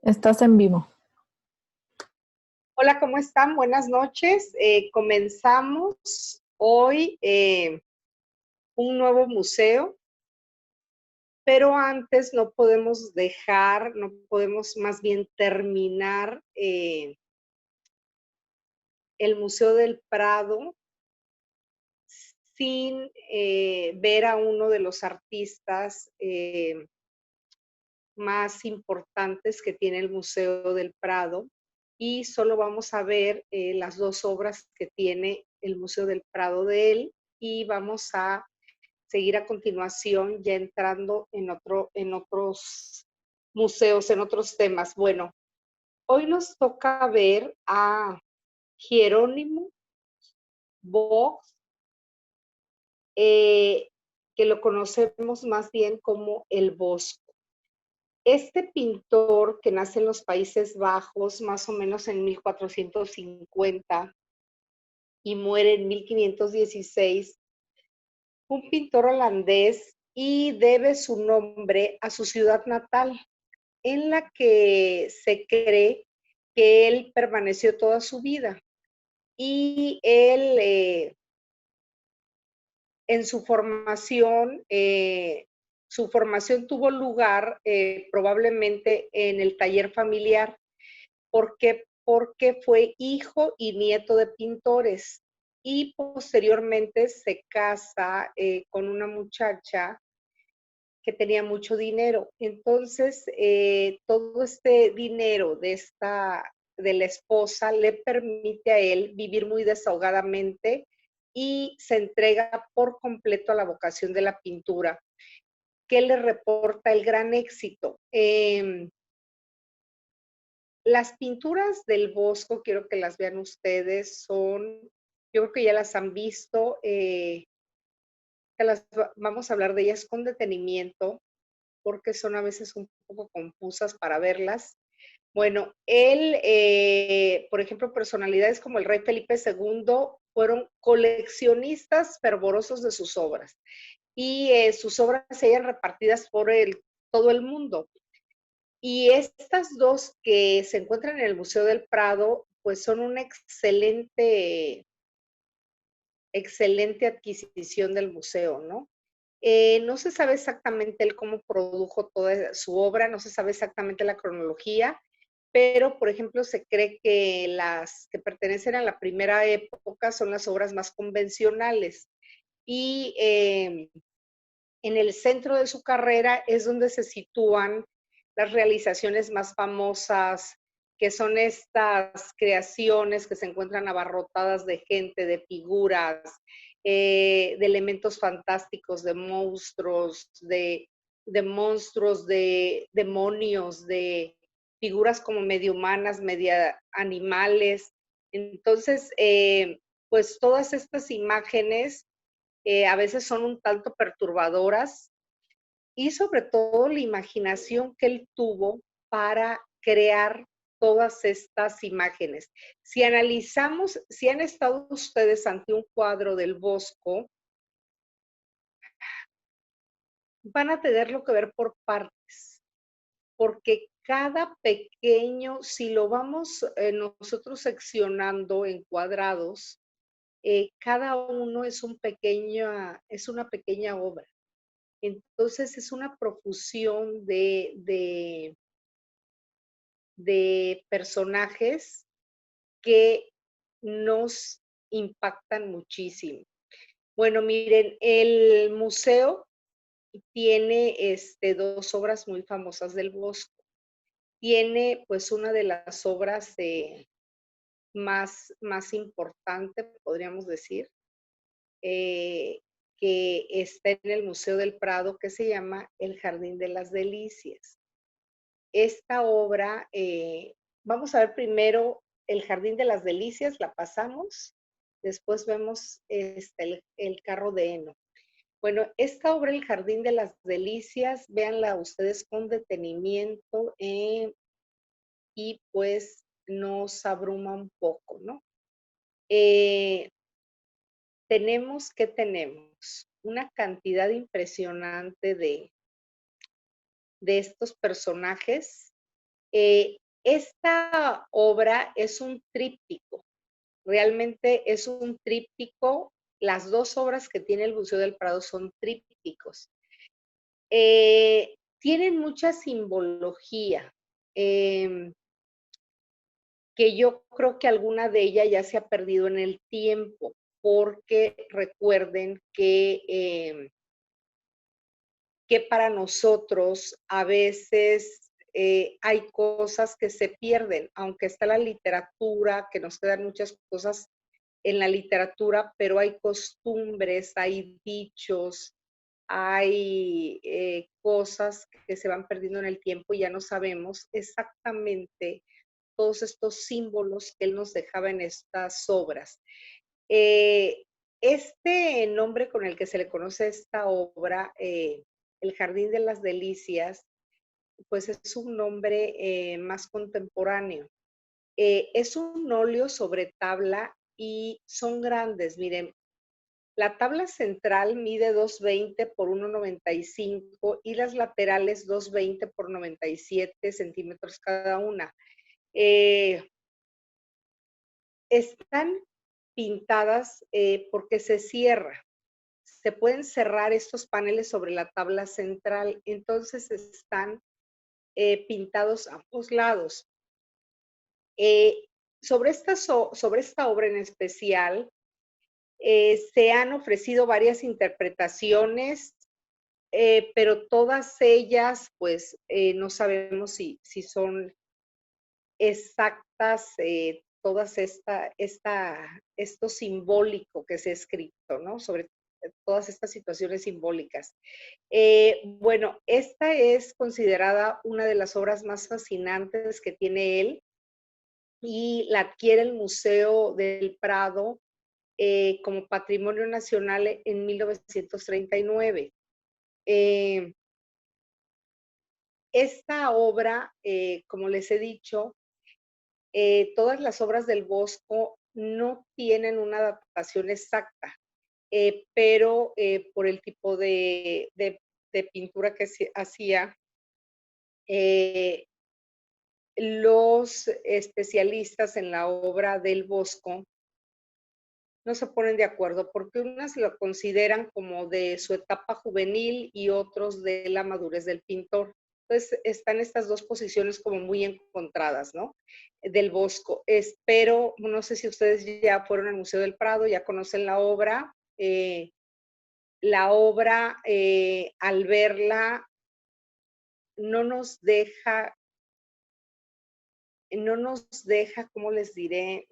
Estás en vivo. Hola, ¿cómo están? Buenas noches. Comenzamos hoy un nuevo museo, pero antes no podemos no podemos más bien terminar el Museo del Prado sin ver a uno de los artistas más importantes que tiene el Museo del Prado, y solo vamos a ver las dos obras que tiene el Museo del Prado de él, y vamos a seguir a continuación ya entrando en otros museos, en otros temas. Bueno, hoy nos toca ver a Jerónimo Bosch, eh, que lo conocemos más bien como el Bosco. Este pintor, que nace en los Países Bajos más o menos en 1450 y muere en 1516, un pintor holandés, y debe su nombre a su ciudad natal, en la que se cree que él permaneció toda su vida. Y él, en su formación tuvo lugar probablemente en el taller familiar. ¿Por qué? Porque fue hijo y nieto de pintores, y posteriormente se casa con una muchacha que tenía mucho dinero. Entonces, todo este dinero de la esposa le permite a él vivir muy desahogadamente y se entrega por completo a la vocación de la pintura, que le reporta el gran éxito. Las pinturas del Bosco, quiero que las vean ustedes, yo creo que ya las han visto, vamos a hablar de ellas con detenimiento, porque son a veces un poco confusas para verlas. Bueno, él, por ejemplo, personalidades como el rey Felipe II fueron coleccionistas fervorosos de sus obras, y sus obras se hallan repartidas por todo el mundo. Y estas dos que se encuentran en el Museo del Prado, pues son una excelente adquisición del museo, ¿no? No se sabe exactamente él cómo produjo toda su obra, no se sabe exactamente la cronología, pero, por ejemplo, se cree que las que pertenecen a la primera época son las obras más convencionales. Y en el centro de su carrera es donde se sitúan las realizaciones más famosas, que son estas creaciones que se encuentran abarrotadas de gente, de figuras, de elementos fantásticos, de monstruos, de demonios, de figuras como medio humanas, media animales. Entonces, pues todas estas imágenes a veces son un tanto perturbadoras, y sobre todo la imaginación que él tuvo para crear todas estas imágenes. Si han estado ustedes ante un cuadro del Bosco, van a tenerlo que ver por partes, porque cada pequeño, si lo vamos nosotros seccionando en cuadrados, cada uno es una pequeña obra. Entonces es una profusión de personajes que nos impactan muchísimo. Bueno, miren, el museo tiene dos obras muy famosas del Bosco. Tiene pues una de las obras más importante, podríamos decir, eh, que está en el Museo del Prado, que se llama El Jardín de las Delicias. Esta obra, vamos a ver primero El Jardín de las Delicias, la pasamos, después vemos el carro de heno. Bueno, esta obra, El Jardín de las Delicias, véanla ustedes con detenimiento, y pues nos abruma un poco, ¿no? Tenemos una cantidad impresionante de estos personajes Esta obra es un tríptico, realmente es un tríptico. Las dos obras que tiene el Museo del Prado son trípticos. Tienen mucha simbología, em, que yo creo que alguna de ellas ya se ha perdido en el tiempo, porque recuerden que para nosotros a veces hay cosas que se pierden, aunque está la literatura, que nos quedan muchas cosas en la literatura, pero hay costumbres, hay dichos, hay cosas que se van perdiendo en el tiempo y ya no sabemos exactamente todos estos símbolos que él nos dejaba en estas obras. Eh, este nombre con el que se le conoce a esta obra, El Jardín de las Delicias, pues es un nombre más contemporáneo. Es un óleo sobre tabla y son grandes. Miren, la tabla central mide 2,20 por 1,95 y las laterales 2,20 por 97 centímetros cada una. Eh, Están pintadas porque se cierra. Se pueden cerrar estos paneles sobre la tabla central, entonces están pintados a ambos lados. Eh, sobre esta obra en especial, se han ofrecido varias interpretaciones, pero todas ellas, pues, no sabemos si son exactas, todas esto simbólico que se ha escrito, ¿no? Sobre todas estas situaciones simbólicas. Bueno, esta es considerada una de las obras más fascinantes que tiene él y la adquiere el Museo del Prado como Patrimonio Nacional en 1939. Eh, esta obra, como les he dicho, todas las obras del Bosco no tienen una adaptación exacta, pero por el tipo de pintura que se hacía, eh, los especialistas en la obra del Bosco no se ponen de acuerdo porque unas lo consideran como de su etapa juvenil y otros de la madurez del pintor. Entonces están estas dos posiciones como muy encontradas, ¿no? Del Bosco. Espero, no sé si ustedes ya fueron al Museo del Prado, ya conocen la obra al verla no nos deja, ¿cómo les diré?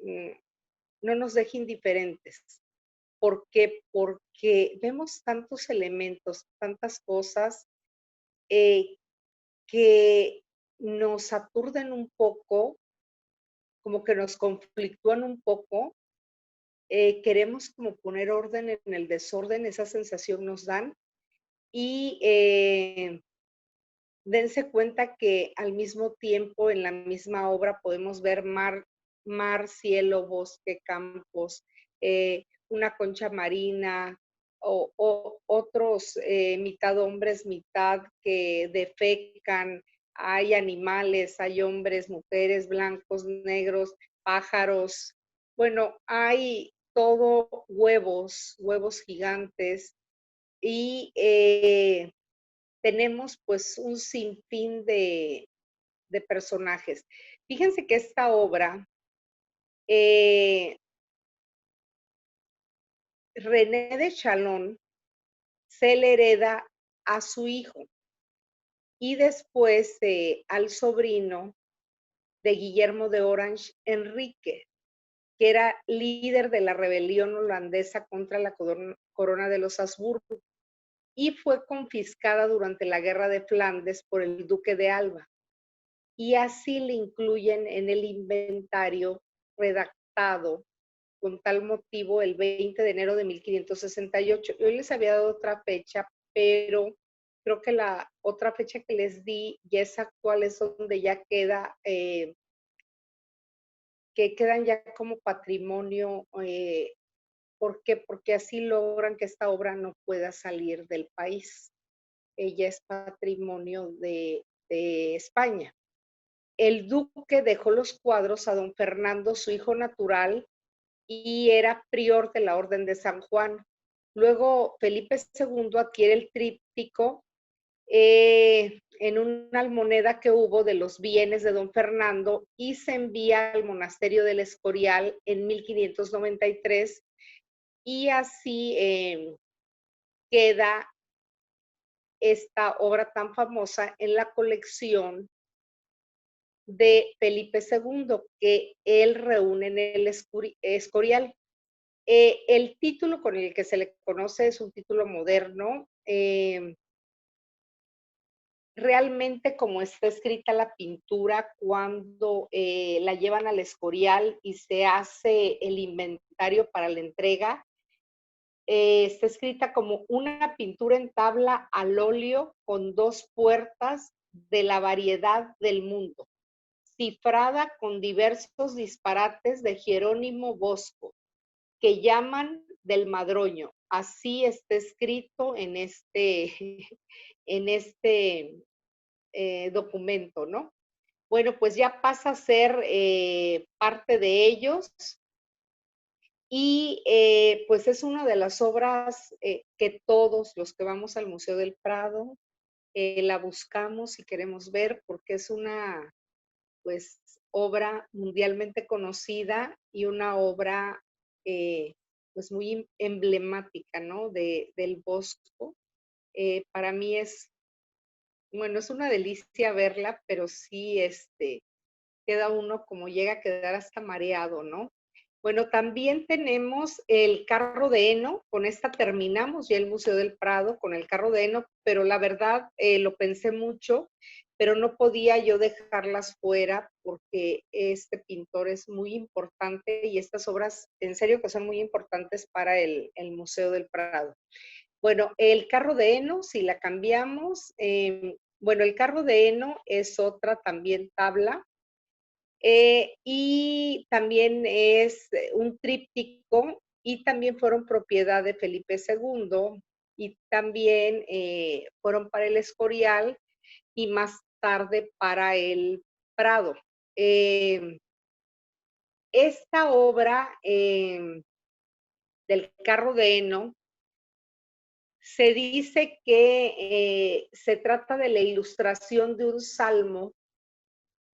No nos deja indiferentes. ¿Por qué? Porque vemos tantos elementos, tantas cosas eh, que nos aturden un poco, como que nos conflictúan un poco. Queremos como poner orden en el desorden, esa sensación nos dan. Y dense cuenta que al mismo tiempo en la misma obra podemos ver cielo, bosque, campos, una concha marina o otros, mitad hombres, mitad que defecan, hay animales, hay hombres, mujeres, blancos, negros, pájaros, bueno, hay todo huevos gigantes y tenemos pues un sinfín de personajes. Fíjense que esta obra, eh, René de Chalón se le hereda a su hijo y después al sobrino de Guillermo de Orange, Enrique, que era líder de la rebelión holandesa contra la corona de los Habsburgo y fue confiscada durante la guerra de Flandes por el duque de Alba. Y así le incluyen en el inventario redactado con tal motivo el 20 de enero de 1568. Yo les había dado otra fecha, pero creo que la otra fecha que les di ya es actual, es donde ya que quedan ya como patrimonio. ¿Por qué? Porque así logran que esta obra no pueda salir del país. Ella es patrimonio de España. el duque dejó los cuadros a don Fernando, su hijo natural, y era prior de la Orden de San Juan. Luego Felipe II adquiere el tríptico en una almoneda que hubo de los bienes de don Fernando y se envía al monasterio del Escorial en 1593 y así queda esta obra tan famosa en la colección de Felipe II que él reúne en el Escorial. El título con el que se le conoce es un título moderno. Realmente como está escrita la pintura cuando la llevan al Escorial y se hace el inventario para la entrega, está escrita como una pintura en tabla al óleo con 2 puertas de la variedad del mundo, cifrada con diversos disparates de Jerónimo Bosco, que llaman del Madroño. Así está escrito en en este documento, ¿no? Bueno, pues ya pasa a ser parte de ellos y pues es una de las obras que todos los que vamos al Museo del Prado la buscamos y queremos ver porque es una pues obra mundialmente conocida y una obra pues muy emblemática, ¿no? Del Bosco. Para mí es, bueno, es una delicia verla, pero sí, queda uno como llega a quedar hasta mareado, ¿no? Bueno, también tenemos el carro de heno, con esta terminamos ya el Museo del Prado con el carro de heno, pero la verdad lo pensé mucho, pero no podía yo dejarlas fuera porque este pintor es muy importante y estas obras en serio que son muy importantes para el Museo del Prado. Bueno, el carro de heno, si la cambiamos, bueno, el carro de heno es otra también tabla y también es un tríptico y también fueron propiedad de Felipe II y también fueron para el Escorial y más tarde para el Prado. Esta obra del carro de heno se dice que se trata de la ilustración de un salmo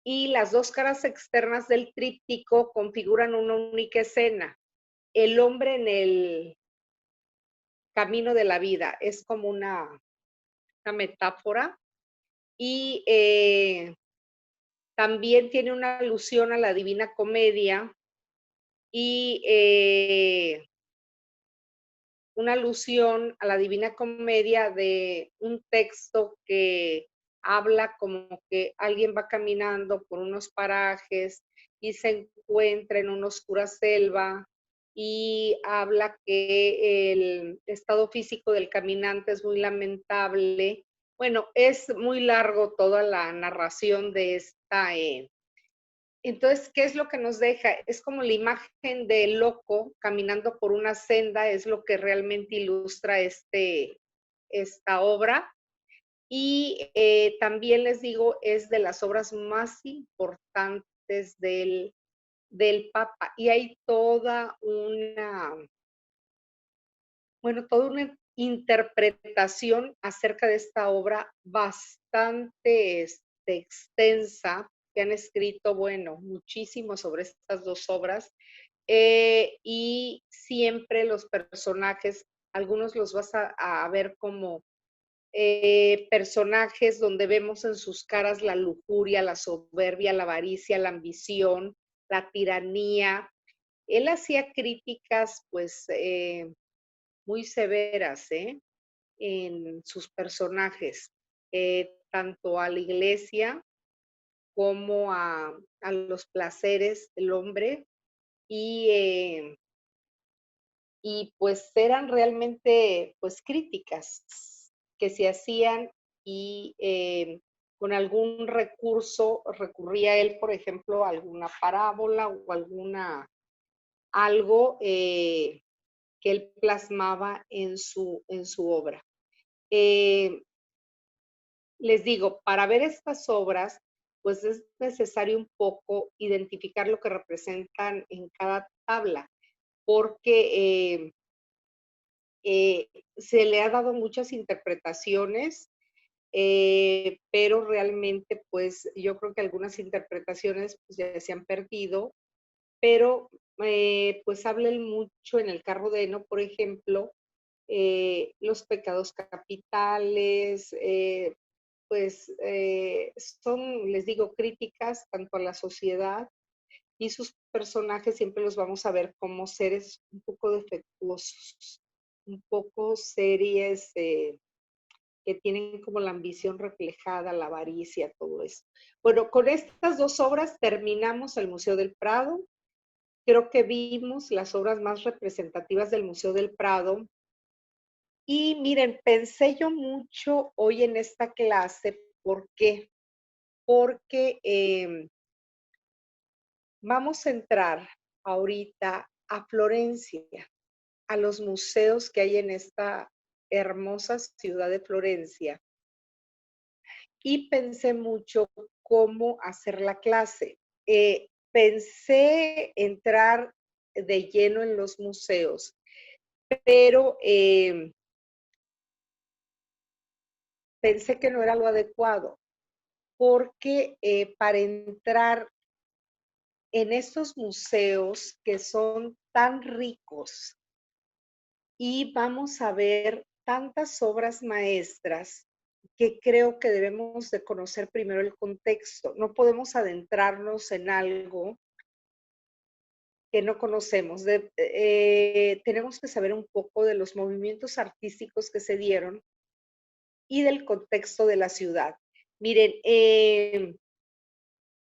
y las 2 caras externas del tríptico configuran una única escena. El hombre en el camino de la vida es como una metáfora y también tiene una alusión a la Divina Comedia y una alusión a la Divina Comedia de un texto que habla como que alguien va caminando por unos parajes y se encuentra en una oscura selva y habla que el estado físico del caminante es muy lamentable. Bueno, es muy largo toda la narración de esta entonces, ¿qué es lo que nos deja? Es como la imagen del loco caminando por una senda, es lo que realmente ilustra esta obra. Y también les digo, es de las obras más importantes del Papa. Y hay toda una interpretación acerca de esta obra bastante extensa, que han escrito, bueno, muchísimo sobre estas 2 obras, y siempre los personajes, algunos los vas a ver como personajes donde vemos en sus caras la lujuria, la soberbia, la avaricia, la ambición, la tiranía. Él hacía críticas, pues, muy severas, en sus personajes, tanto a la iglesia como a los placeres del hombre y, y pues eran realmente pues críticas que se hacían y con algún recurso recurría él, por ejemplo, a alguna parábola o algo que él plasmaba en su obra. Eh, les digo, para ver estas obras, pues es necesario un poco identificar lo que representan en cada tabla, porque se le ha dado muchas interpretaciones, pero realmente, pues yo creo que algunas interpretaciones pues, ya se han perdido, pero pues habla mucho en el carro de Heno, por ejemplo, los pecados capitales, pues son, les digo, críticas tanto a la sociedad y sus personajes siempre los vamos a ver como seres un poco defectuosos, un poco series que tienen como la ambición reflejada, la avaricia, todo eso. Bueno, con estas dos obras terminamos el Museo del Prado. Creo que vimos las obras más representativas del Museo del Prado. Y miren, pensé yo mucho hoy en esta clase, ¿por qué? Porque vamos a entrar ahorita a Florencia, a los museos que hay en esta hermosa ciudad de Florencia. Y pensé mucho cómo hacer la clase. Pensé entrar de lleno en los museos, pero pensé que no era lo adecuado, porque para entrar en estos museos que son tan ricos y vamos a ver tantas obras maestras que creo que debemos de conocer primero el contexto. No podemos adentrarnos en algo que no conocemos. Tenemos que saber un poco de los movimientos artísticos que se dieron y del contexto de la ciudad. Miren,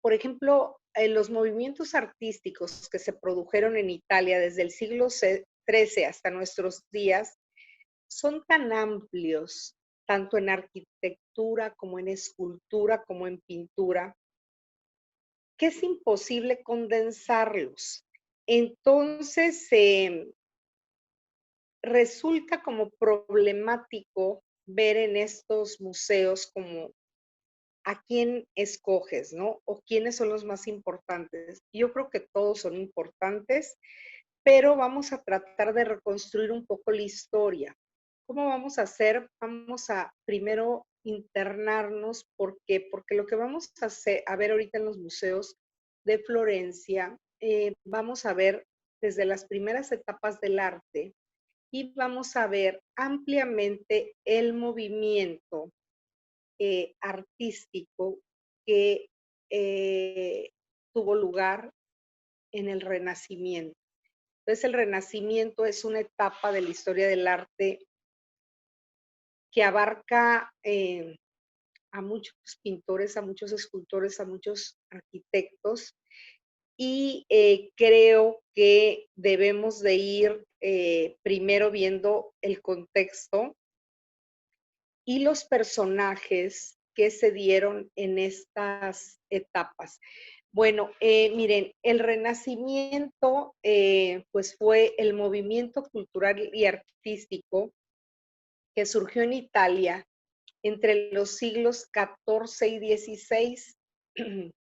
por ejemplo, los movimientos artísticos que se produjeron en Italia desde el siglo XIII hasta nuestros días son tan amplios, tanto en arquitectura como en escultura, como en pintura, que es imposible condensarlos. Entonces, resulta como problemático ver en estos museos como a quién escoges, ¿no? O quiénes son los más importantes. Yo creo que todos son importantes, pero vamos a tratar de reconstruir un poco la historia. ¿Cómo vamos a hacer? Vamos a primero internarnos. ¿Por qué? Porque lo que vamos a hacer, a ver ahorita en los museos de Florencia, vamos a ver desde las primeras etapas del arte y vamos a ver ampliamente el movimiento artístico que tuvo lugar en el Renacimiento. Entonces, el Renacimiento es una etapa de la historia del arte que abarca a muchos pintores, a muchos escultores, a muchos arquitectos, y creo que debemos de ir primero viendo el contexto y los personajes que se dieron en estas etapas. Bueno, miren, el Renacimiento pues fue el movimiento cultural y artístico que surgió en Italia entre los siglos XIV y XVI.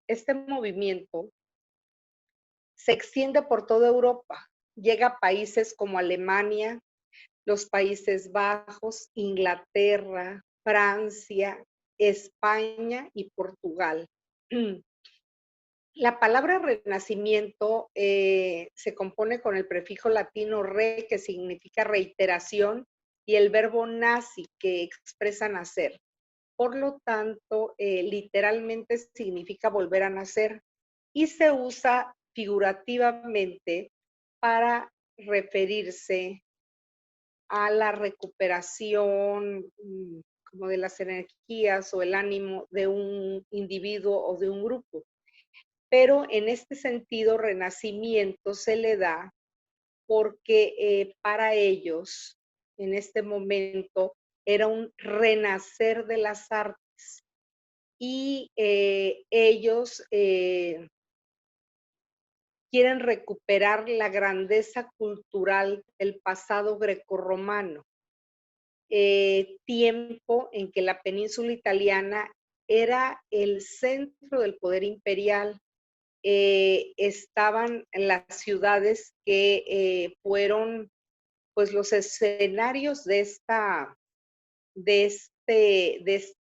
Este movimiento se extiende por toda Europa, llega a países como Alemania, los Países Bajos, Inglaterra, Francia, España y Portugal. La palabra renacimiento se compone con el prefijo latino re, que significa reiteración, y el verbo naci, que expresa nacer. Por lo tanto, literalmente significa volver a nacer y se usa figurativamente para referirse a la recuperación como de las energías o el ánimo de un individuo o de un grupo. Pero en este sentido, renacimiento se le da porque para ellos, en este momento, era un renacer de las artes. Y ellos quieren recuperar la grandeza cultural del pasado grecorromano, tiempo en que la península italiana era el centro del poder imperial. Estaban en las ciudades que fueron pues los escenarios de esta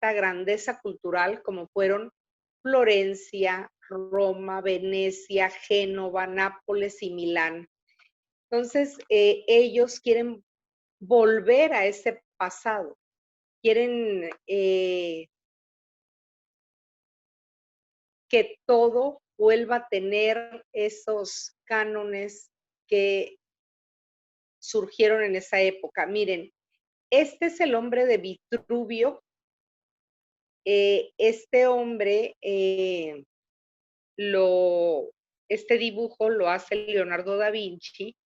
grandeza cultural, como fueron Florencia, Roma, Venecia, Génova, Nápoles y Milán. Entonces, ellos quieren volver a ese pasado, quieren que todo vuelva a tener esos cánones que surgieron en esa época. Miren, este es el hombre de Vitruvio. Este hombre, este dibujo lo hace Leonardo da Vinci.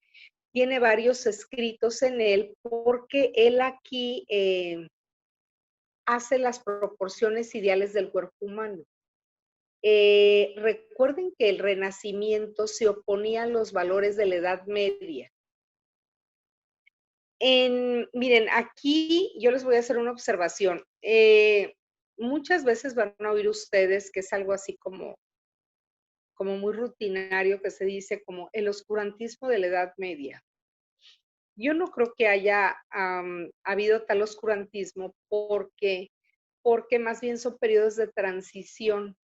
Tiene varios escritos en él porque él aquí hace las proporciones ideales del cuerpo humano. Recuerden que el Renacimiento se oponía a los valores de la Edad Media. Miren, aquí yo les voy a hacer una observación. Muchas veces van a oír ustedes que es algo así como muy rutinario, que se dice como el oscurantismo de la Edad Media. Yo no creo que haya habido tal oscurantismo porque más bien son periodos de transición.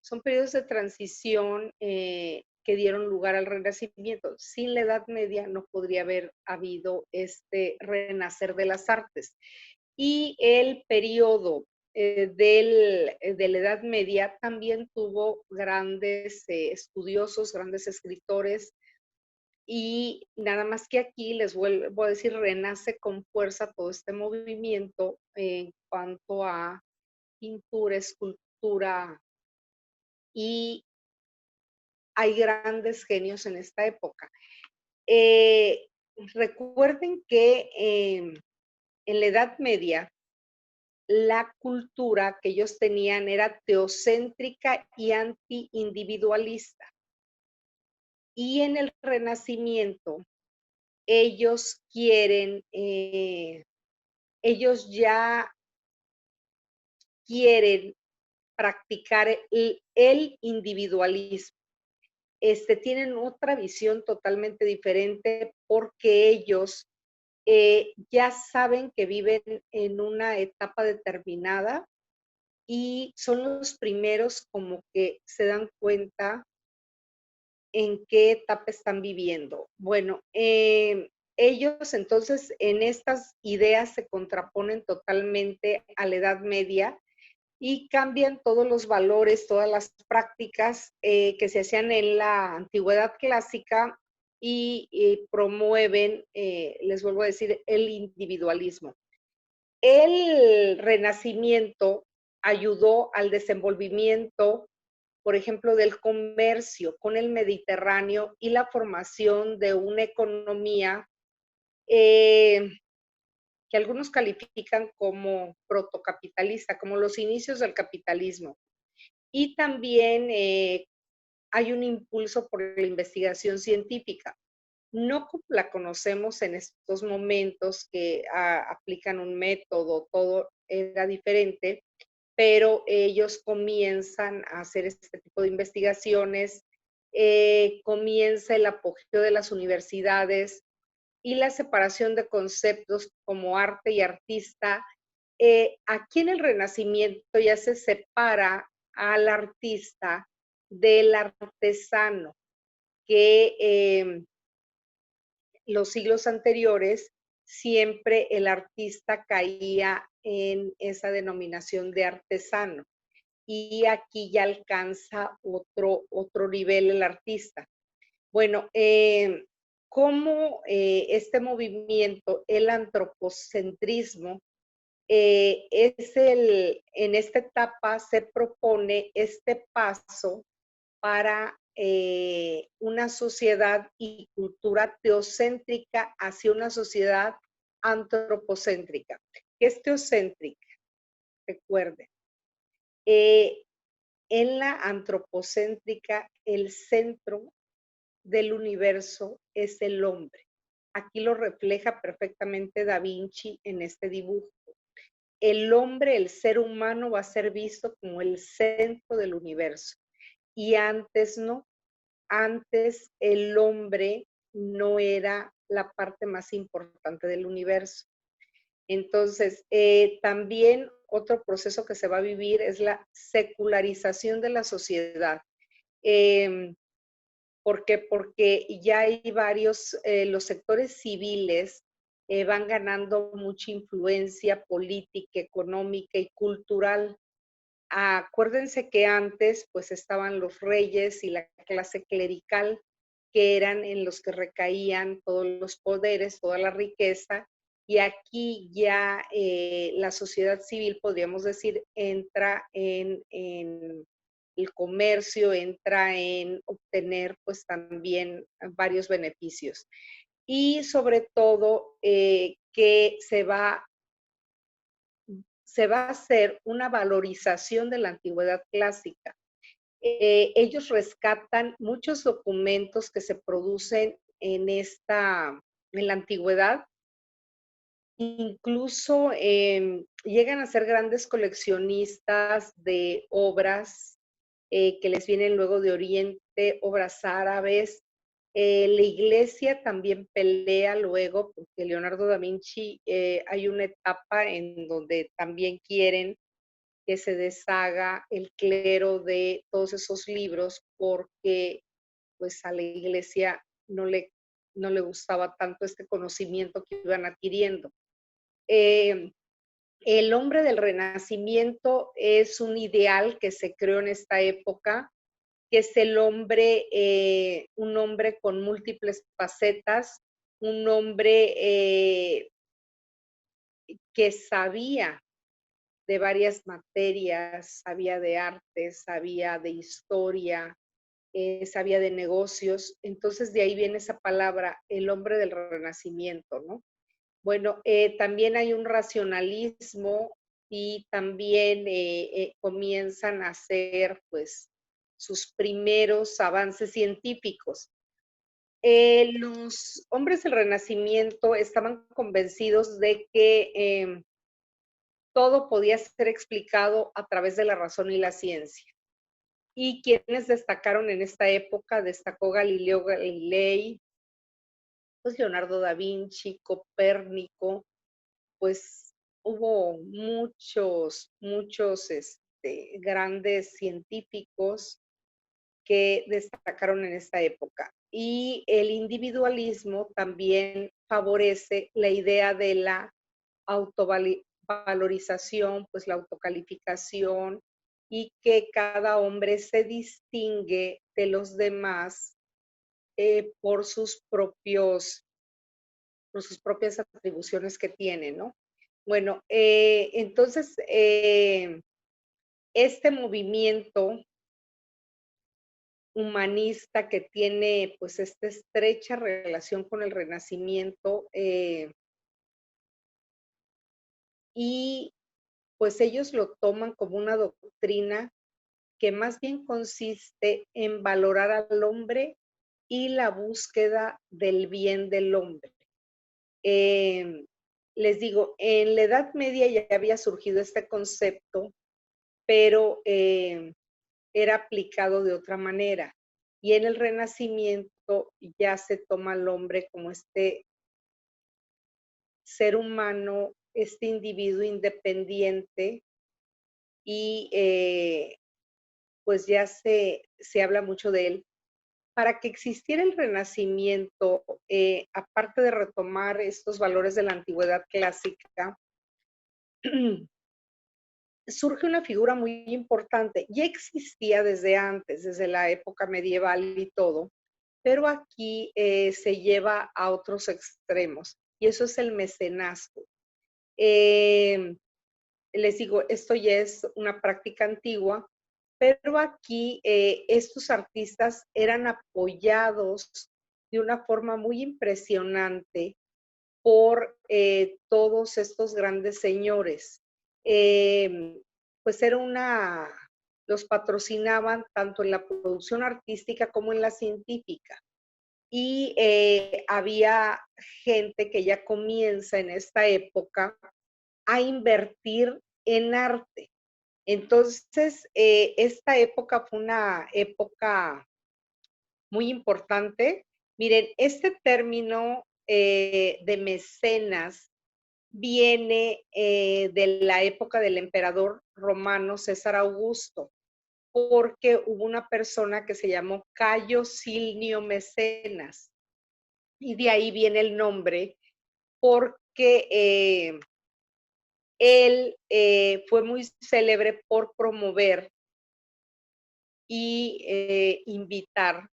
Son periodos de transición que dieron lugar al Renacimiento. Sin la Edad Media no podría haber habido este renacer de las artes. Y el periodo de la Edad Media también tuvo grandes estudiosos, grandes escritores, y nada más que aquí les vuelvo a decir, renace con fuerza todo este movimiento en cuanto a pintura, escultura, y hay grandes genios en esta época. Recuerden que en la Edad Media la cultura que ellos tenían era teocéntrica y anti-individualista. Y en el Renacimiento, ellos ellos ya quieren practicar el individualismo. Tienen otra visión totalmente diferente porque ellos ya saben que viven en una etapa determinada y son los primeros como que se dan cuenta en qué etapa están viviendo. Bueno, ellos entonces en estas ideas se contraponen totalmente a la Edad Media y cambian todos los valores, todas las prácticas que se hacían en la antigüedad clásica y promueven, les vuelvo a decir, el individualismo. El Renacimiento ayudó al desenvolvimiento, por ejemplo, del comercio con el Mediterráneo y la formación de una economía que algunos califican como protocapitalista, como los inicios del capitalismo. Y también hay un impulso por la investigación científica, no como la conocemos en estos momentos que aplican un método, todo era diferente, pero ellos comienzan a hacer este tipo de investigaciones, comienza el apogeo de las universidades y la separación de conceptos como arte y artista. Aquí en el Renacimiento ya se separa al artista del artesano, que los siglos anteriores siempre el artista caía en esa denominación de artesano y aquí ya alcanza otro nivel el artista. Bueno, cómo este movimiento, el antropocentrismo, en esta etapa se propone este paso para una sociedad y cultura teocéntrica hacia una sociedad antropocéntrica. ¿Qué es teocéntrica? Recuerden, en la antropocéntrica el centro del universo es el hombre. Aquí lo refleja perfectamente Da Vinci en este dibujo. el hombre, el ser humano va a ser visto como el centro del universo. Y antes no, antes el hombre no era la parte más importante del universo. Entonces, también otro proceso que se va a vivir es la secularización de la sociedad. Eh, ¿Por qué? Porque ya hay varios, los sectores civiles van ganando mucha influencia política, económica y cultural. Acuérdense que antes pues estaban los reyes y la clase clerical, que eran en los que recaían todos los poderes, toda la riqueza, y aquí ya la sociedad civil, podríamos decir, entra en el comercio, entra en obtener pues también varios beneficios. Y sobre todo que se va a hacer una valorización de la antigüedad clásica. Ellos rescatan muchos documentos que se producen en la antigüedad, incluso llegan a ser grandes coleccionistas de obras que les vienen luego de Oriente, obras árabes. La iglesia también pelea luego, porque Leonardo da Vinci, hay una etapa en donde también quieren que se deshaga el clero de todos esos libros porque pues a la iglesia no le gustaba tanto este conocimiento que iban adquiriendo. Eh, el hombre del Renacimiento es un ideal que se creó en esta época, que es el hombre, un hombre con múltiples facetas, un hombre que sabía de varias materias, sabía de arte, sabía de historia, sabía de negocios. Entonces de ahí viene esa palabra, el hombre del Renacimiento, ¿no? Bueno, también hay un racionalismo y también comienzan a hacer pues sus primeros avances científicos. Los hombres del Renacimiento estaban convencidos de que todo podía ser explicado a través de la razón y la ciencia. Y quienes destacaron en esta época, destacó Galileo Galilei, pues Leonardo da Vinci, Copérnico, pues hubo muchos grandes científicos que destacaron en esta época. Y el individualismo también favorece la idea de la autovalorización, pues la autocalificación y que cada hombre se distingue de los demás por sus propias atribuciones que tiene, ¿no? Bueno, entonces, este movimiento humanista que tiene pues esta estrecha relación con el Renacimiento y pues ellos lo toman como una doctrina que más bien consiste en valorar al hombre y la búsqueda del bien del hombre. Eh, Les digo, en la Edad Media ya había surgido este concepto, pero era aplicado de otra manera. Y en el Renacimiento ya se toma al hombre como este ser humano, este individuo independiente y pues ya se habla mucho de él. Para que existiera el Renacimiento, aparte de retomar estos valores de la antigüedad clásica, surge una figura muy importante. Ya existía desde antes, desde la época medieval y todo, pero aquí se lleva a otros extremos y eso es el mecenazgo. Eh, Les digo, esto ya es una práctica antigua, pero aquí estos artistas eran apoyados de una forma muy impresionante por todos estos grandes señores. Eh, pues era los patrocinaban tanto en la producción artística como en la científica. Y había gente que ya comienza en esta época a invertir en arte. Entonces, esta época fue una época muy importante. Miren, este término de mecenas viene de la época del emperador romano César Augusto, porque hubo una persona que se llamó Cayo Silnio Mecenas, y de ahí viene el nombre, porque él fue muy célebre por promover y invitar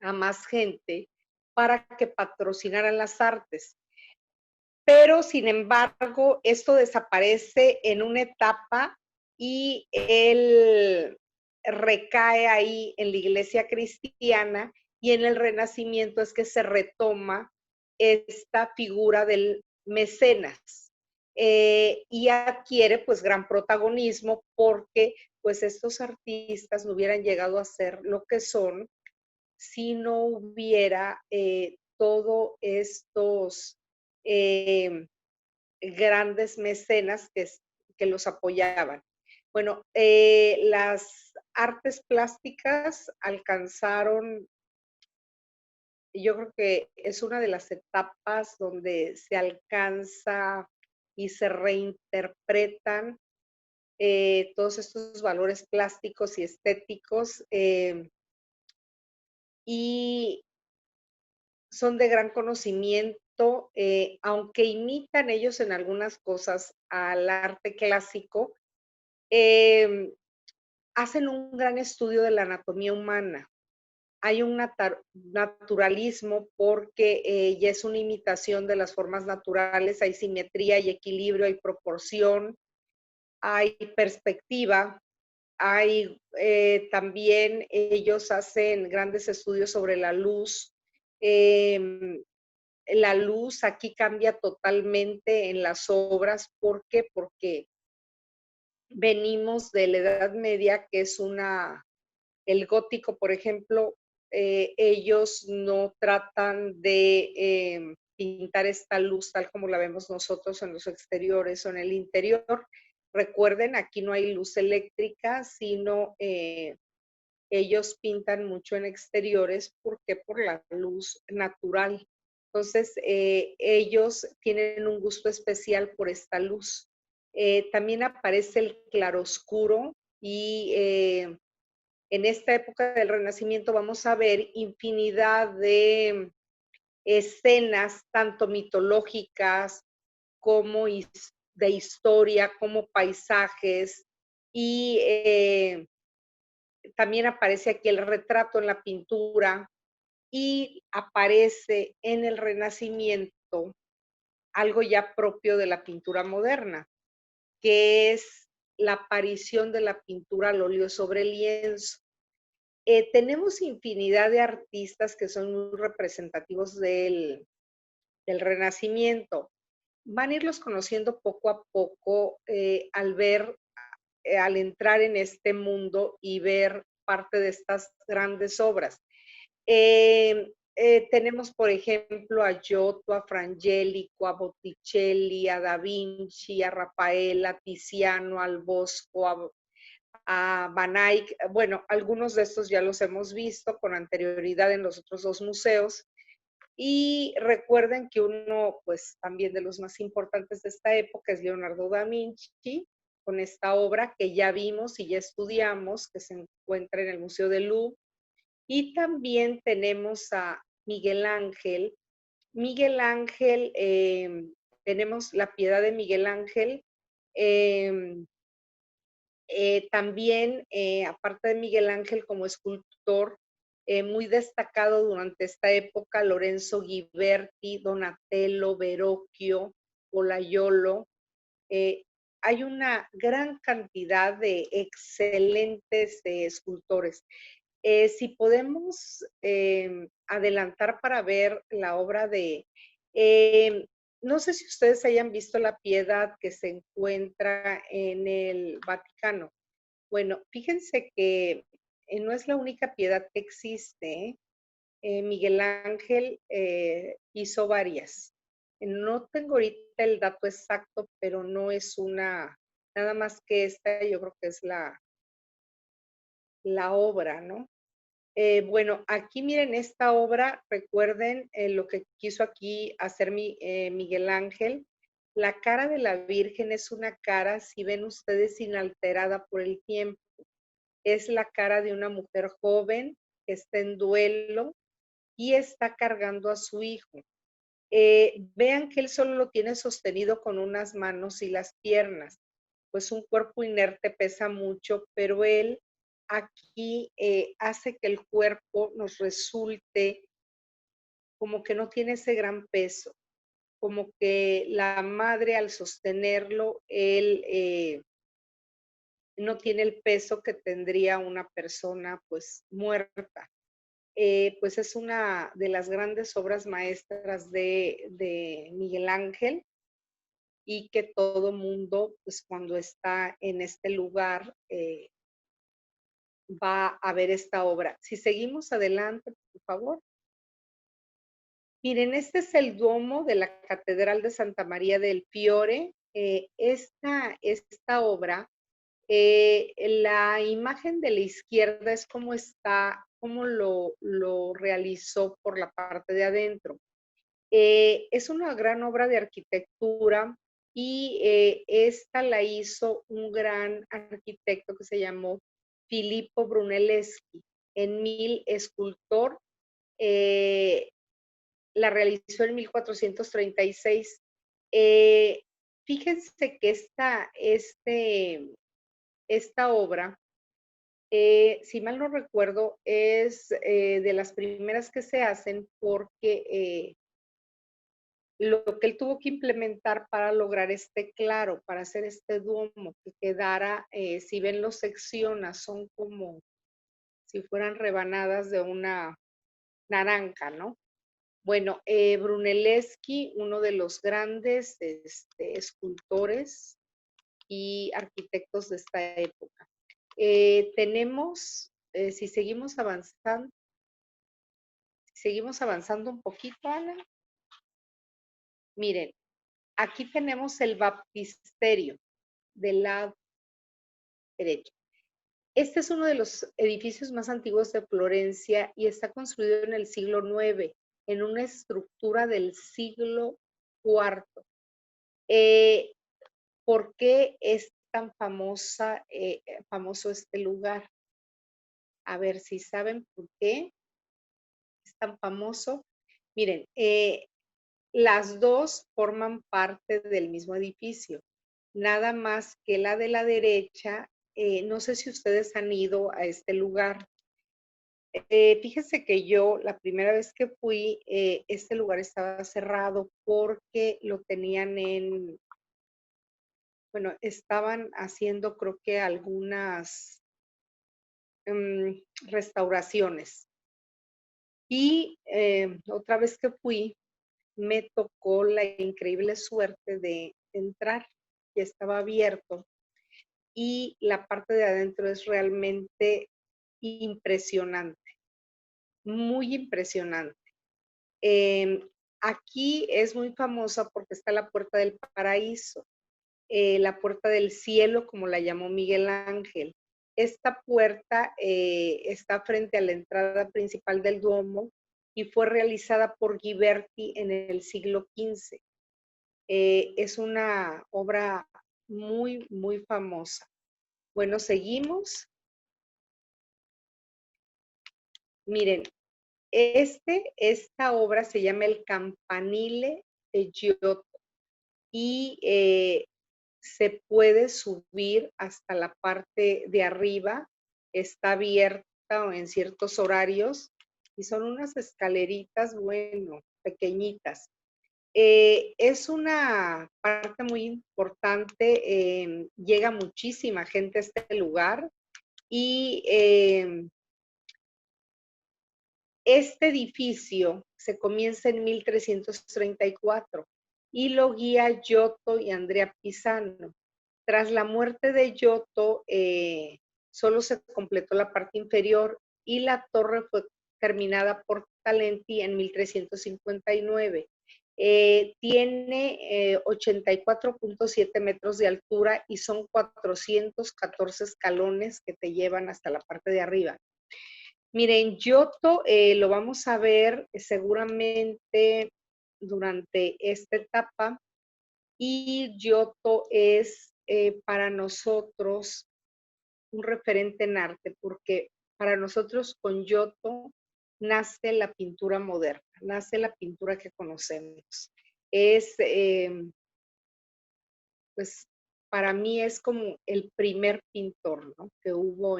a más gente para que patrocinaran las artes. Pero, sin embargo, esto desaparece en una etapa y él recae ahí en la iglesia cristiana, y en el Renacimiento es que se retoma esta figura del mecenas, y adquiere pues gran protagonismo, porque pues estos artistas no hubieran llegado a ser lo que son si no hubiera todos estos grandes mecenas que los apoyaban. Bueno, las artes plásticas alcanzaron, yo creo que es una de las etapas donde se alcanza y se reinterpretan todos estos valores plásticos y estéticos, y son de gran conocimiento, aunque imitan ellos en algunas cosas al arte clásico. eh, Hacen un gran estudio de la anatomía humana. Hay un naturalismo, porque ya es una imitación de las formas naturales, hay simetría, hay equilibrio, hay proporción, hay perspectiva, hay también ellos hacen grandes estudios sobre la luz. La luz aquí cambia totalmente en las obras. ¿Por qué? Porque venimos de la Edad Media, que es el gótico, por ejemplo, ellos no tratan de pintar esta luz tal como la vemos nosotros en los exteriores o en el interior. Recuerden, aquí no hay luz eléctrica, sino ellos pintan mucho en exteriores. ¿Por qué? Por la luz natural. Entonces, ellos tienen un gusto especial por esta luz. También aparece el claroscuro, y en esta época del Renacimiento vamos a ver infinidad de escenas, tanto mitológicas como de historia, como paisajes, y también aparece aquí el retrato en la pintura, y aparece en el Renacimiento algo ya propio de la pintura moderna, que es la aparición de la pintura al óleo sobre lienzo. Tenemos infinidad de artistas que son muy representativos del Renacimiento. Van a irlos conociendo poco a poco al entrar en este mundo y ver parte de estas grandes obras. Tenemos, por ejemplo, a Giotto, a Frangélico, a Botticelli, a Da Vinci, a Rafael, a Tiziano, al Bosco, a Van Eyck. Bueno, algunos de estos ya los hemos visto con anterioridad en los otros dos museos. Y recuerden que uno, pues también de los más importantes de esta época es Leonardo da Vinci, con esta obra que ya vimos y ya estudiamos, que se encuentra en el Museo del Louvre. Y también tenemos a Miguel Ángel. Miguel Ángel, tenemos la Piedad de Miguel Ángel. Eh, También, aparte de Miguel Ángel como escultor, muy destacado durante esta época, Lorenzo Ghiberti, Donatello, Verrocchio, Pollaiolo. Eh, Hay una gran cantidad de excelentes escultores. Si podemos adelantar para ver la obra eh, no sé si ustedes hayan visto la Piedad que se encuentra en el Vaticano. Bueno, fíjense que no es la única piedad que existe. Miguel Ángel hizo varias. No tengo ahorita el dato exacto, pero no es una, nada más que esta, yo creo que es la obra, ¿no? Bueno, aquí miren esta obra, recuerden lo que quiso aquí hacer Miguel Ángel. La cara de la Virgen es una cara, si ven ustedes, inalterada por el tiempo. Es la cara de una mujer joven que está en duelo y está cargando a su hijo. Vean que él solo lo tiene sostenido con unas manos y las piernas, pues un cuerpo inerte pesa mucho, pero él aquí hace que el cuerpo nos resulte como que no tiene ese gran peso, como que la madre al sostenerlo, él no tiene el peso que tendría una persona pues muerta. Pues es una de las grandes obras maestras de Miguel Ángel y que todo mundo, pues cuando está en este lugar, va a ver esta obra. Si seguimos adelante, por favor. Miren, este es el Duomo de la Catedral de Santa María del Fiore. Esta obra, la imagen de la izquierda es cómo está, cómo lo realizó por la parte de adentro. Es una gran obra de arquitectura y esta la hizo un gran arquitecto que se llamó Filippo Brunelleschi. En escultor, eh, la realizó en 1436. Eh, Fíjense que esta obra, si mal no recuerdo, es de las primeras que se hacen porque lo que él tuvo que implementar para lograr este claro, para hacer este duomo, que quedara, si ven lo secciona, son como si fueran rebanadas de una naranja, ¿no? Bueno, Brunelleschi, uno de los grandes escultores y arquitectos de esta época. Si seguimos avanzando un poquito, Ana, miren, aquí tenemos el baptisterio del lado derecho. Este es uno de los edificios más antiguos de Florencia y está construido en el siglo IX, en una estructura del siglo IV. ¿Por qué es tan famoso este lugar? A ver si saben por qué es tan famoso. Miren, las dos forman parte del mismo edificio, nada más que la de la derecha, no sé si ustedes han ido a este lugar. Fíjense que yo la primera vez que fui, este lugar estaba cerrado porque lo tenían bueno, estaban haciendo creo que algunas restauraciones. Y otra vez que fui, me tocó la increíble suerte de entrar, y estaba abierto, y la parte de adentro es realmente impresionante, muy impresionante. Eh, Aquí es muy famosa porque está la Puerta del Paraíso, la Puerta del Cielo, como la llamó Miguel Ángel. Esta puerta está frente a la entrada principal del Duomo y fue realizada por Ghiberti en el siglo XV. Es una obra muy, muy famosa. Bueno, seguimos. Miren, esta obra se llama El Campanile de Giotto y se puede subir hasta la parte de arriba, está abierta en ciertos horarios y son unas escaleritas, bueno, pequeñitas. Es una parte muy importante, llega muchísima gente a este lugar y este edificio se comienza en 1334 y lo guía Giotto y Andrea Pisano. Tras la muerte de Giotto, solo se completó la parte inferior y la torre fue terminada por Talenti en 1359. Tiene 84.7 metros de altura y son 414 escalones que te llevan hasta la parte de arriba. Miren, Giotto lo vamos a ver seguramente durante esta etapa, y Giotto es para nosotros un referente en arte, porque para nosotros con Giotto nace la pintura moderna, nace la pintura que conocemos. Es, pues, para mí es como el primer pintor, ¿no?, que hubo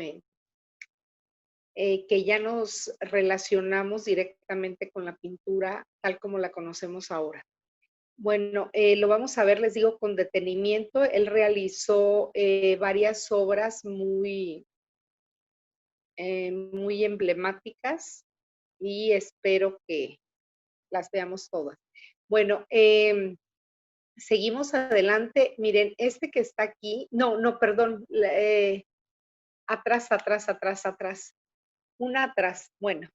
que ya nos relacionamos directamente con la pintura tal como la conocemos ahora. Bueno, lo vamos a ver, les digo, con detenimiento. Él realizó varias obras muy emblemáticas y espero que las veamos todas. Bueno, seguimos adelante. Miren, este que está aquí, no, perdón, atrás. Una atrás. Bueno,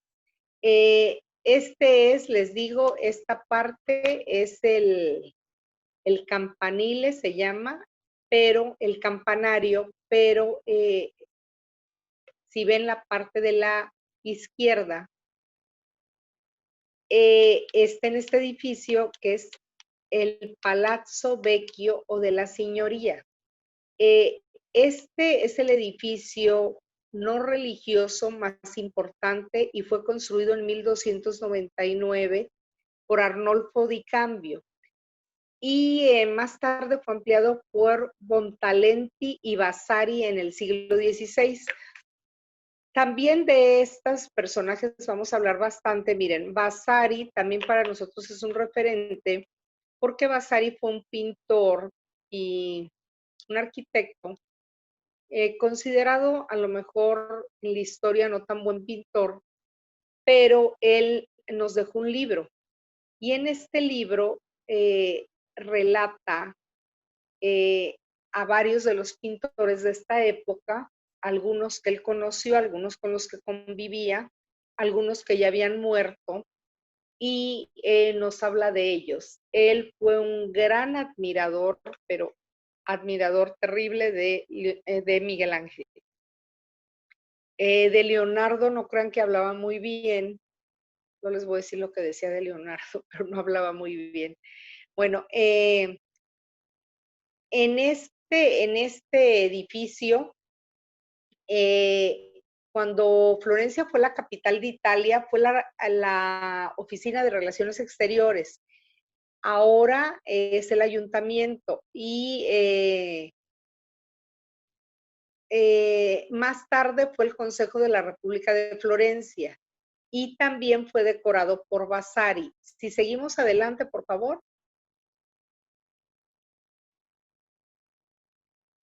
este es, les digo, esta parte es el campanile, se llama, pero el campanario, pero si ven la parte de la izquierda, está en este edificio que es el Palazzo Vecchio o de la Signoría. Este es el edificio no religioso más importante y fue construido en 1299 por Arnolfo di Cambio. Y más tarde fue ampliado por Bontalenti y Vasari en el siglo XVI. También de estos personajes vamos a hablar bastante. Miren, Vasari también para nosotros es un referente porque Vasari fue un pintor y un arquitecto considerado a lo mejor en la historia no tan buen pintor, pero él nos dejó un libro y en este libro relata a varios de los pintores de esta época, algunos que él conoció, algunos con los que convivía, algunos que ya habían muerto, y nos habla de ellos. Él fue un gran admirador, pero admirador terrible de Miguel Ángel. De Leonardo no crean que hablaba muy bien, no les voy a decir lo que decía de Leonardo, pero no hablaba muy bien. Bueno, en este edificio, cuando Florencia fue la capital de Italia, fue la Oficina de Relaciones Exteriores. Ahora es el ayuntamiento y más tarde fue el Consejo de la República de Florencia y también fue decorado por Vasari. Si seguimos adelante, por favor.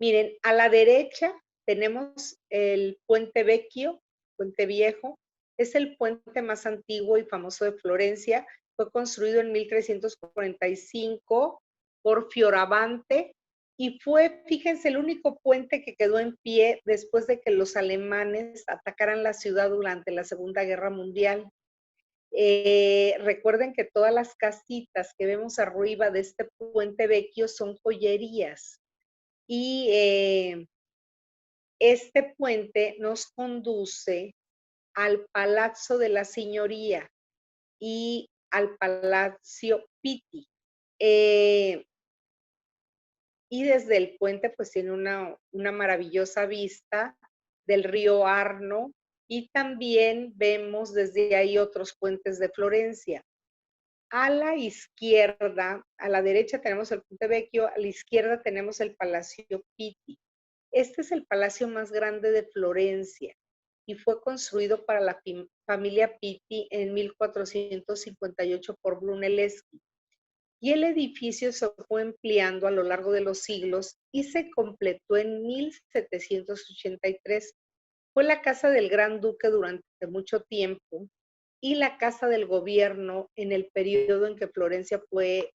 Miren, a la derecha tenemos el Puente Vecchio, Puente Viejo. Es el puente más antiguo y famoso de Florencia. Fue construido en 1345 por Fioravante y fue, fíjense, el único puente que quedó en pie después de que los alemanes atacaran la ciudad durante la Segunda Guerra Mundial. Recuerden que todas las casitas que vemos arriba de este Puente Vecchio son joyerías. Y este puente nos conduce al Palazzo de la Signoría y al Palacio Pitti. Y desde el puente pues tiene una maravillosa vista del río Arno y también vemos desde ahí otros puentes de Florencia. A la izquierda, a la derecha tenemos el Puente Vecchio, a la izquierda tenemos el Palacio Pitti. Este es el palacio más grande de Florencia y fue construido para la familia Pitti en 1458 por Brunelleschi. Y el edificio se fue ampliando a lo largo de los siglos y se completó en 1783. Fue la casa del Gran Duque durante mucho tiempo y la casa del gobierno en el periodo en que Florencia fue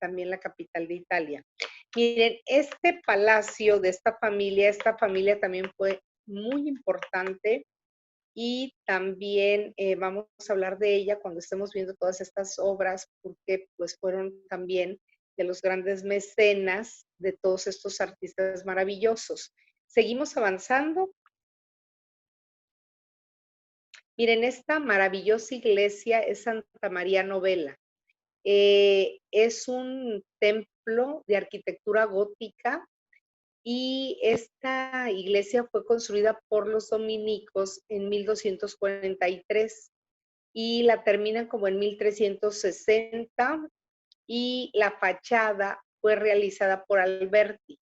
también la capital de Italia. Miren, este palacio de esta familia también fue muy importante y también vamos a hablar de ella cuando estemos viendo todas estas obras, porque pues fueron también de los grandes mecenas de todos estos artistas maravillosos. Seguimos avanzando. Miren, esta maravillosa iglesia es Santa María Novella. Es un templo de arquitectura gótica y esta iglesia fue construida por los dominicos en 1243 y la terminan como en 1360 y la fachada fue realizada por Alberti.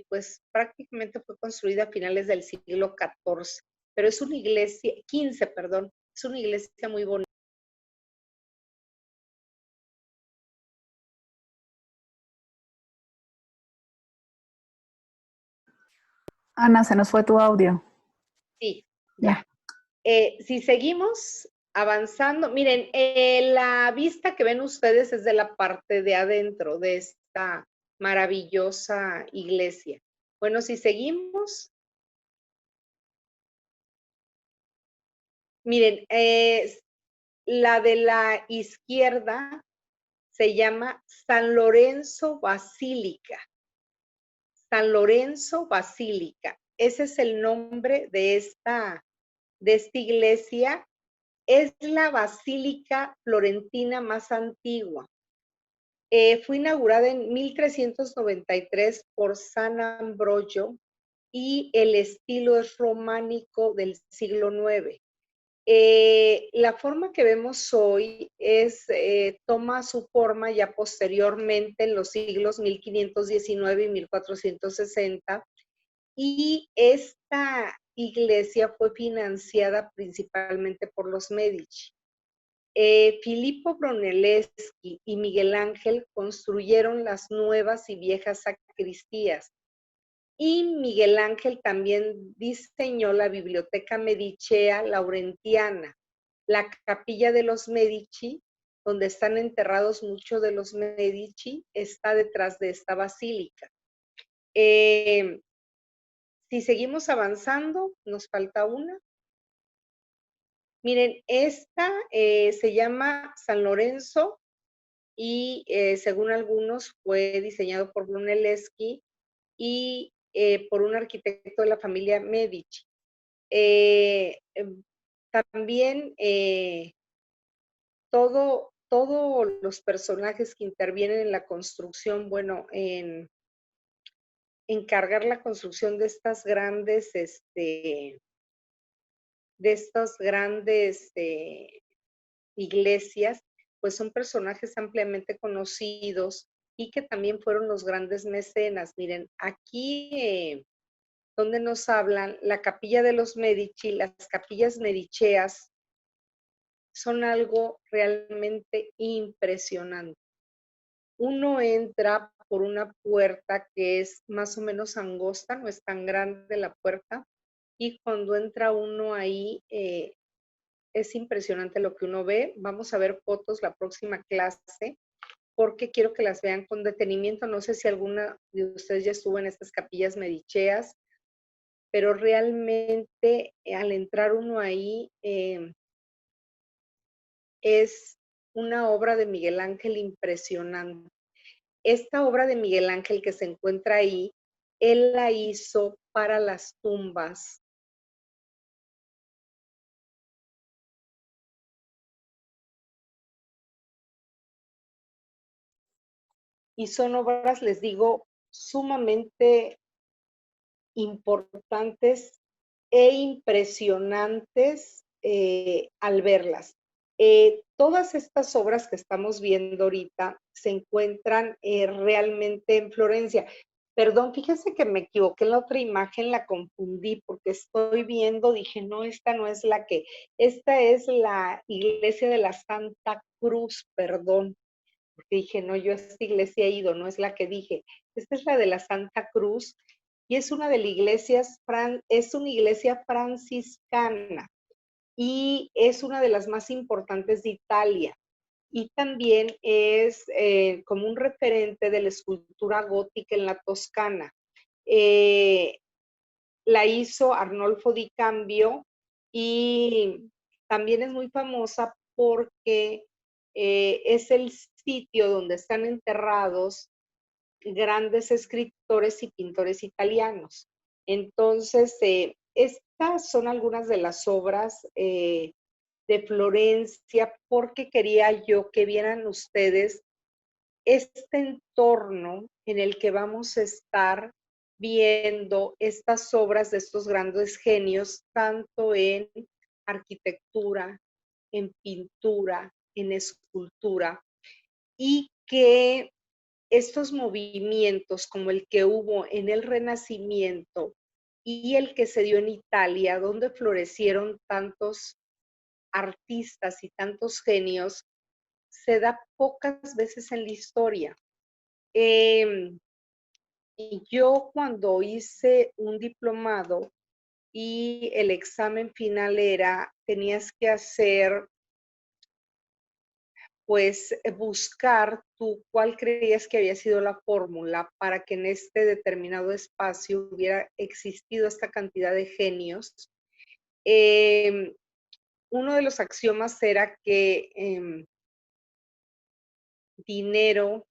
Pues prácticamente fue construida a finales del siglo XIV, pero es una iglesia, XV, perdón, es una iglesia muy bonita. Ana, se nos fue tu audio. Sí, ya. Si seguimos avanzando, miren, la vista que ven ustedes es de la parte de adentro de esta maravillosa iglesia. Bueno, si seguimos, miren, la de la izquierda se llama San Lorenzo Basílica. San Lorenzo Basílica. Ese es el nombre de esta iglesia. Es la basílica florentina más antigua. Fue inaugurada en 1393 por San Ambrogio y el estilo es románico del siglo IX. La forma que vemos hoy toma su forma ya posteriormente en los siglos 1519 y 1460 y esta iglesia fue financiada principalmente por los Medici. Filippo Brunelleschi y Miguel Ángel construyeron las nuevas y viejas sacristías. Y Miguel Ángel también diseñó la Biblioteca Medicea Laurentiana, la capilla de los Medici, donde están enterrados muchos de los Medici, está detrás de esta basílica. Si seguimos avanzando, nos falta una. Miren, esta se llama San Lorenzo y según algunos fue diseñado por Brunelleschi y por un arquitecto de la familia Medici. También todos los personajes que intervienen en la construcción, bueno, en encargar la construcción de estas grandes, iglesias, pues son personajes ampliamente conocidos y que también fueron los grandes mecenas. Miren, aquí donde nos hablan, la capilla de los Medici, las capillas mediceas, son algo realmente impresionante. Uno entra por una puerta que es más o menos angosta, no es tan grande la puerta, y cuando entra uno ahí, es impresionante lo que uno ve. Vamos a ver fotos la próxima clase, porque quiero que las vean con detenimiento. No sé si alguna de ustedes ya estuvo en estas capillas mediceas, pero realmente al entrar uno ahí, es una obra de Miguel Ángel impresionante. Esta obra de Miguel Ángel que se encuentra ahí, él la hizo para las tumbas. Y son obras, les digo, sumamente importantes e impresionantes al verlas. Todas estas obras que estamos viendo ahorita se encuentran realmente en Florencia. Perdón, fíjense que me equivoqué en la otra imagen, la confundí porque estoy viendo, dije, no, esta no es la que, esta es la iglesia de la Santa Cruz, perdón, porque dije, no, yo a esta iglesia he ido, no es la que dije, esta es la de la Santa Cruz y es una de las iglesias, es una iglesia franciscana y es una de las más importantes de Italia. Y también es como un referente de la escultura gótica en la Toscana. La hizo Arnolfo di Cambio y también es muy famosa porque es el sitio donde están enterrados grandes escritores y pintores italianos. Entonces, estas son algunas de las obras de Florencia porque quería yo que vieran ustedes este entorno en el que vamos a estar viendo estas obras de estos grandes genios, tanto en arquitectura, en pintura, en escultura, y que estos movimientos como el que hubo en el Renacimiento y el que se dio en Italia, donde florecieron tantos artistas y tantos genios, se da pocas veces en la historia. Y yo cuando hice un diplomado y el examen final era, tenías que hacer, pues buscar tú cuál creías que había sido la fórmula para que en este determinado espacio hubiera existido esta cantidad de genios. Uno de los axiomas era que dinero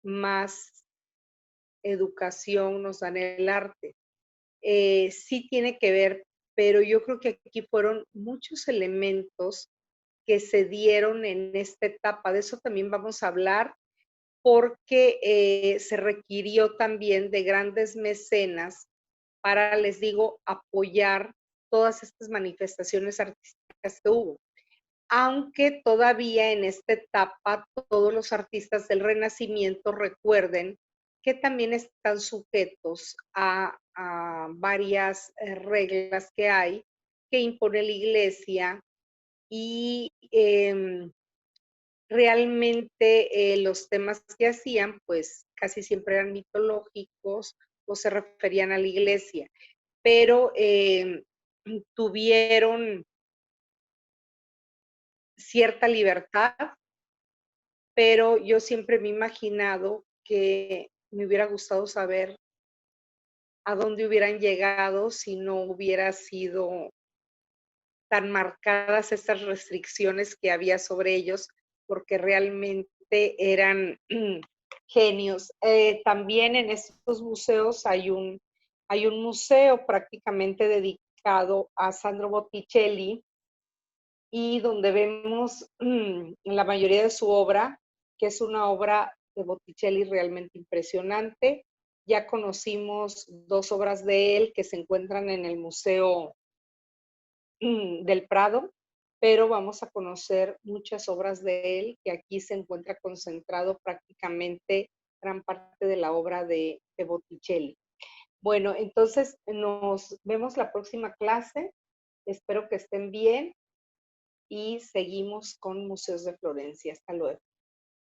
más educación nos dan el arte. Sí tiene que ver, pero yo creo que aquí fueron muchos elementos que se dieron en esta etapa. De eso también vamos a hablar porque se requirió también de grandes mecenas para, les digo, apoyar todas estas manifestaciones artísticas que hubo. Aunque todavía en esta etapa todos los artistas del Renacimiento recuerden que también están sujetos a varias reglas que hay que impone la Iglesia y realmente los temas que hacían pues casi siempre eran mitológicos o se referían a la Iglesia, pero tuvieron cierta libertad, pero yo siempre me he imaginado que me hubiera gustado saber a dónde hubieran llegado si no hubiera sido tan marcadas estas restricciones que había sobre ellos, porque realmente eran genios. También en estos museos hay un museo prácticamente dedicado a Sandro Botticelli, y donde vemos la mayoría de su obra, que es una obra de Botticelli realmente impresionante. Ya conocimos dos obras de él que se encuentran en el Museo del Prado, pero vamos a conocer muchas obras de él, que aquí se encuentra concentrado prácticamente gran parte de la obra de Botticelli. Bueno, entonces nos vemos la próxima clase. Espero que estén bien y seguimos con Museos de Florencia. Hasta luego.